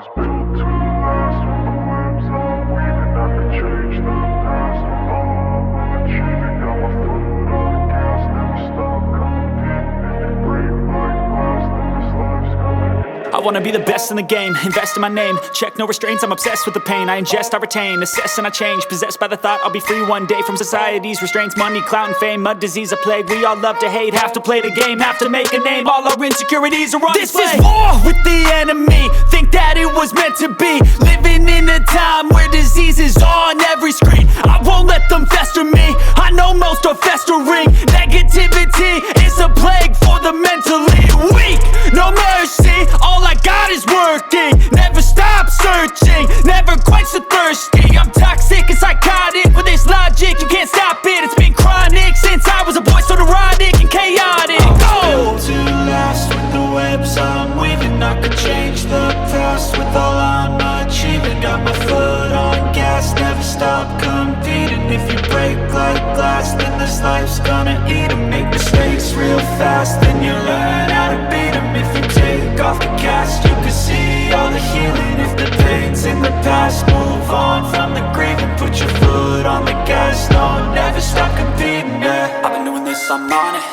was built to last. With the webs I'm weaving, I could change the past. With all I'm achieving, got my foot on the gas. Never stop competing. If you break like glass, then this life's gonna end. I wanna be the best in the game, invest in my name. Check no restraints, I'm obsessed with the pain. I ingest, I retain, assess and I change. Possessed by the thought I'll be free one day from society's restraints. Money, clout and fame, mud, disease, a plague. We all love to hate, have to play the game, have to make a name. All our insecurities are on display. This is war with the enemy, think that it was meant to be. Living in a time where disease is on every screen. I won't let them fester me, I know most are festering. Negativity is a plague for the mentally weak. No mercy, all I got is working. Never stop searching, never quench the thirsty. I'm toxic and psychotic, with this logic you can't stop it. It's been chronic since I was a boy, so neurotic and chaotic. Built to last. With the webs I'm weaving, I could change the past. With all I'm achieving, got my foot on gas. Never stop competing. If you break like glass, then this life's gonna eat 'em. Make mistakes real fast, then you learn how to beat 'em. If you take off the cast, you can see all the healing. If the pain's in the past, move on from the grieving. Put your foot on the gas, no, never stop competing, yeah. I've been doing this, I'm on it.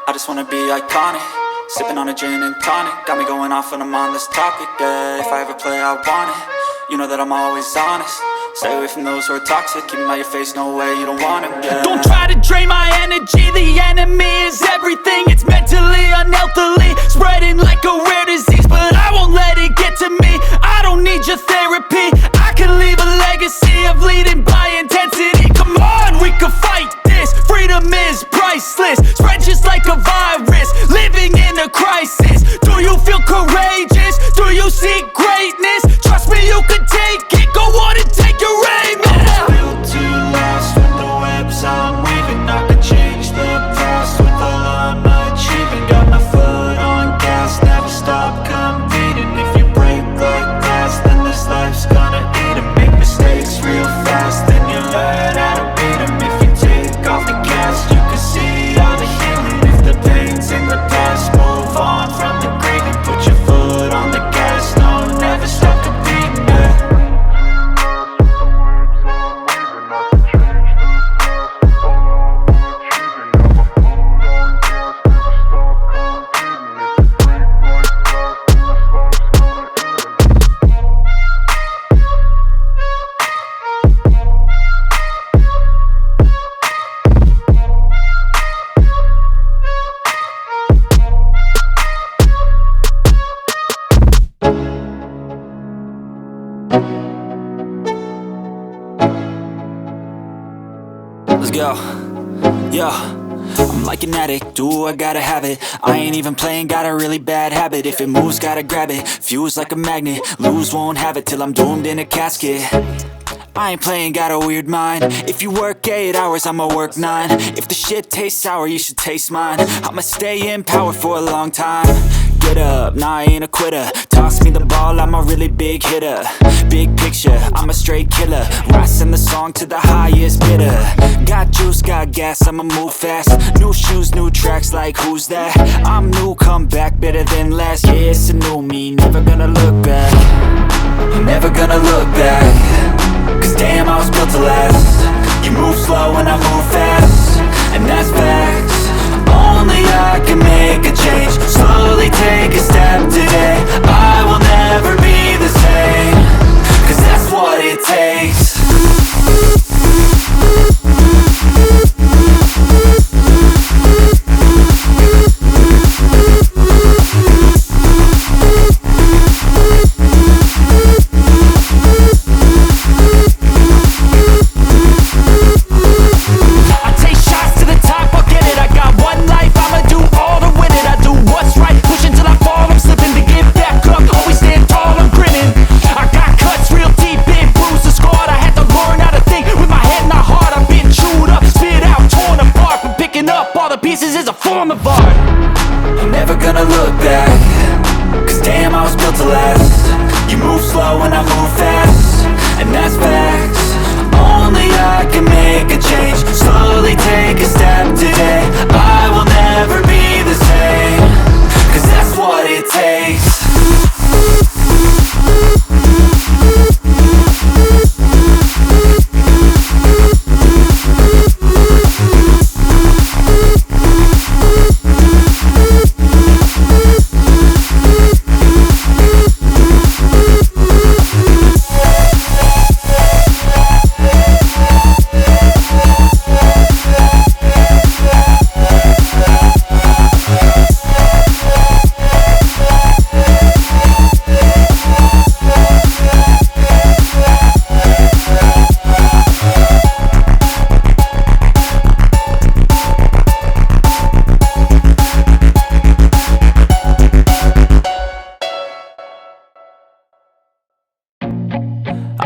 I just wanna be iconic. Sipping on a gin and tonic, got me going off when I'm on this topic, yeah. If I ever play, I want it. You know that I'm always honest. Stay away from those who are toxic. Keep them out your face, no way, you don't want it, yeah. Don't try to drain my energy. The enemy is everything. It's mentally, unhealthily, spreading like a rare disease. But I won't let it get to me. I don't need your therapy. I can leave a legacy of leading by intensity. Come on, we can fight this. Freedom is priceless. Spread just like a virus. Living in a crisis. Do you feel courageous? Do you seek greatness? Trust me, you can take it. Go on and take your aim. I was built to last. With the webs I'm weaving, I could change the past. With all I'm achieving, got my foot on gas. Never stop competing. If you break like glass, then this life's gonna eat 'em. Make mistakes real fast, then you learn how to beat 'em. If you take off the cast, you can see all the healing. If the pain's in the past, move on from the grieving. Put your foot on the gas, no, never stop competing, yeah. Let's go, yo. I'm like an addict, do I gotta have it. I ain't even playing, got a really bad habit. If it moves, gotta grab it, fuse like a magnet. Lose, won't have it till I'm doomed in a casket. I ain't playing, got a weird mind. If you work 8 hours, I'ma work 9. If the shit tastes sour, you should taste mine. I'ma stay in power for a long time. Get up, nah, I ain't a quitter. Toss me the ball, I'm a really big hitter. Big picture, I'm a straight killer. Rising the song to the highest bidder. Got juice, got gas, I'ma move fast. New shoes, new tracks, like who's that? I'm new, come back, better than last. Yeah, it's a new me, never gonna look back. Never gonna look back. Cause damn, I was built to last. You move slow and I move fast, and that's facts. Only I can make a change. Slowly take a step today. I will never be the same. Cause that's what it takes.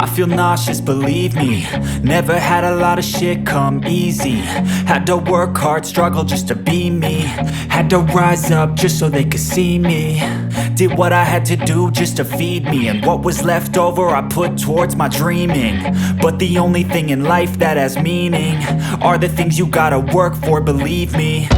I feel nauseous, believe me. Never had a lot of shit come easy. Had to work hard, struggle just to be me. Had to rise up just so they could see me. Did what I had to do just to feed me. And what was left over I put towards my dreaming. But the only thing in life that has meaning are the things you gotta work for, believe me.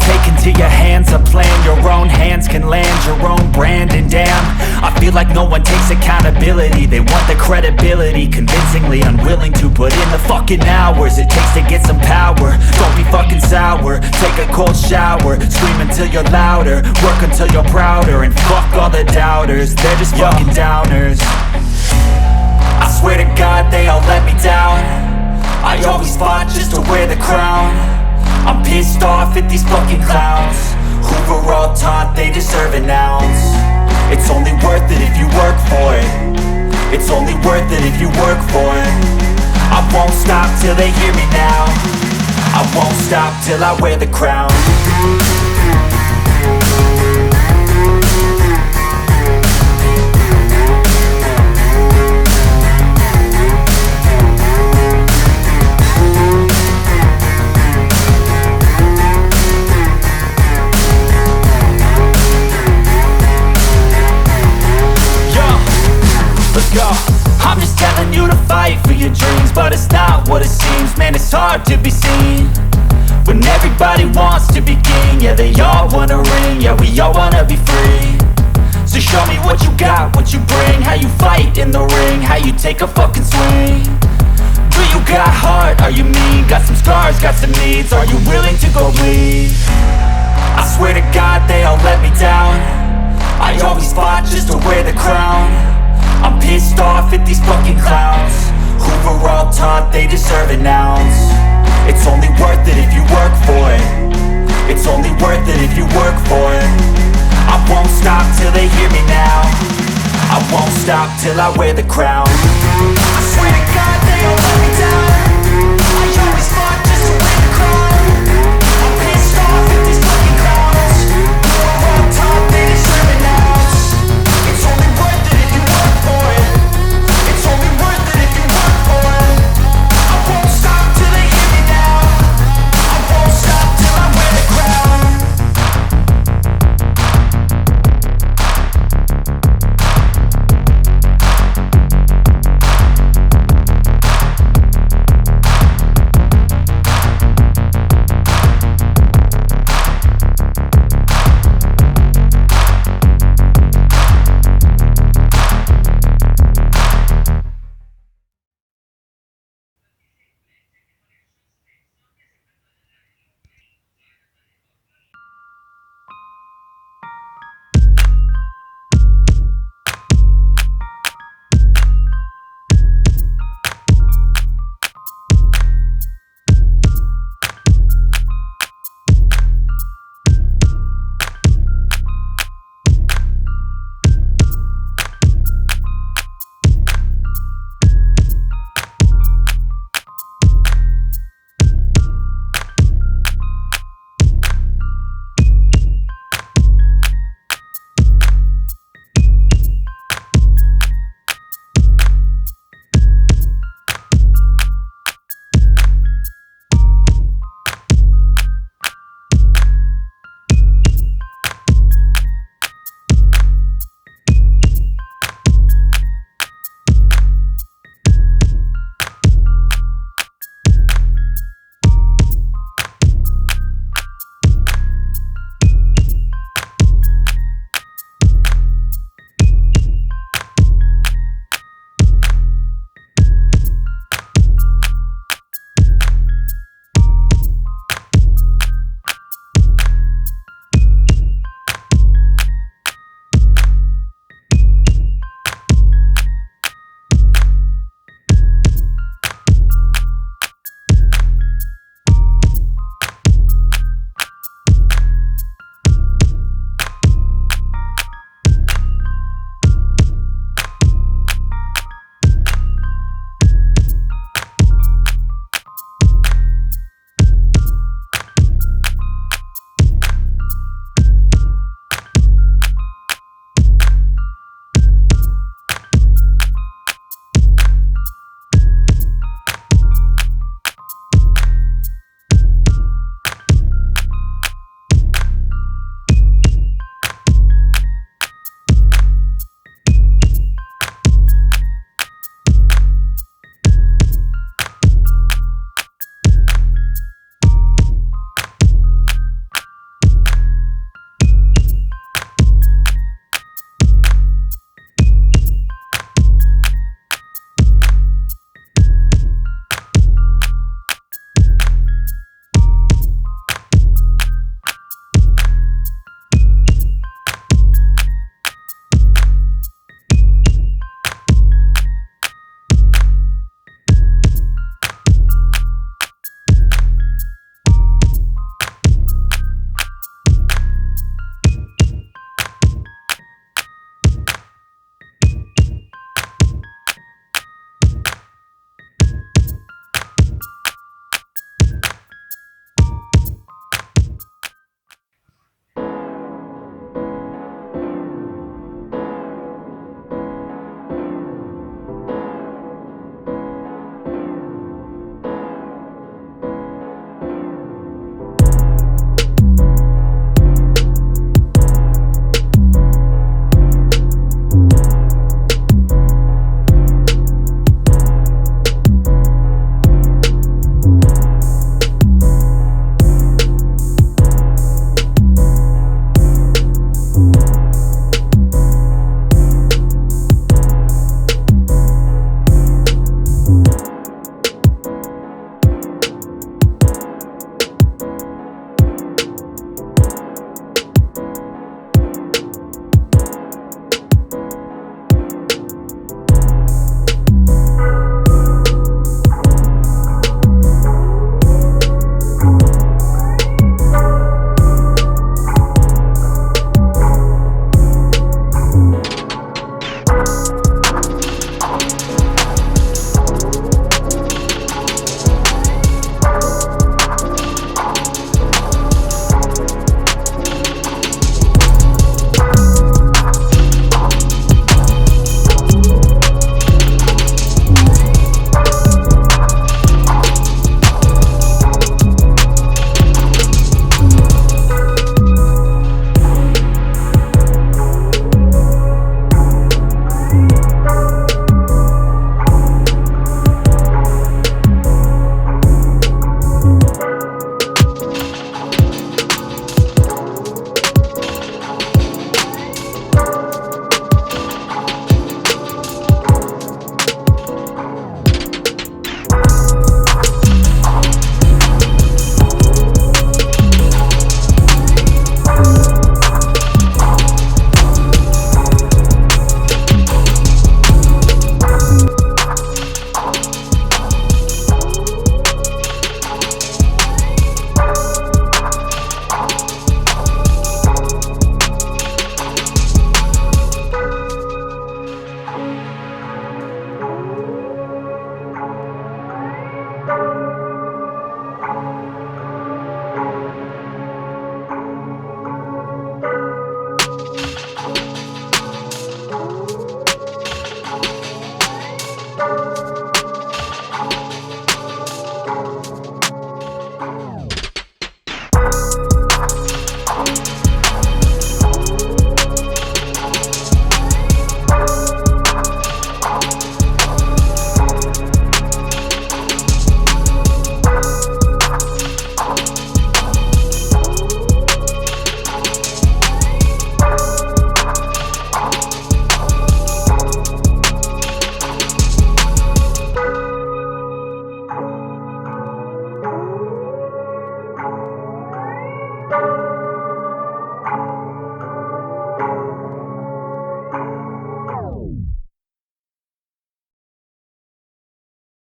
Take into your hands a plan, your own hands can land your own brand. And damn, I feel like no one takes accountability. They want the credibility, convincingly unwilling to put in the fucking hours it takes to get some power. Don't be fucking sour, take a cold shower. Scream until you're louder, work until you're prouder. And fuck all the doubters, they're just fucking downers. I swear to God they all let me down. I always fought just to wear the crown. I'm pissed off at these fucking clowns who were all taught they deserve an ounce. It's only worth it if you work for it. It's only worth it if you work for it. I won't stop till they hear me now. I won't stop till I wear the crown. Let's go. I'm just telling you to fight for your dreams, but it's not what it seems. Man, it's hard to be seen when everybody wants to be king. Yeah, they all wanna ring, yeah, we all wanna be free. So show me what you got, what you bring. How you fight in the ring, how you take a fucking swing. Do you got heart, are you mean? Got some scars, got some needs, are you willing to go bleed? I swear to God they all let me down. I always fought just to wear the crown. I'm pissed off at these fucking clowns who were all taught they deserve an ounce. It's only worth it if you work for it. It's only worth it if you work for it. I won't stop till they hear me now. I won't stop till I wear the crown. I swear to God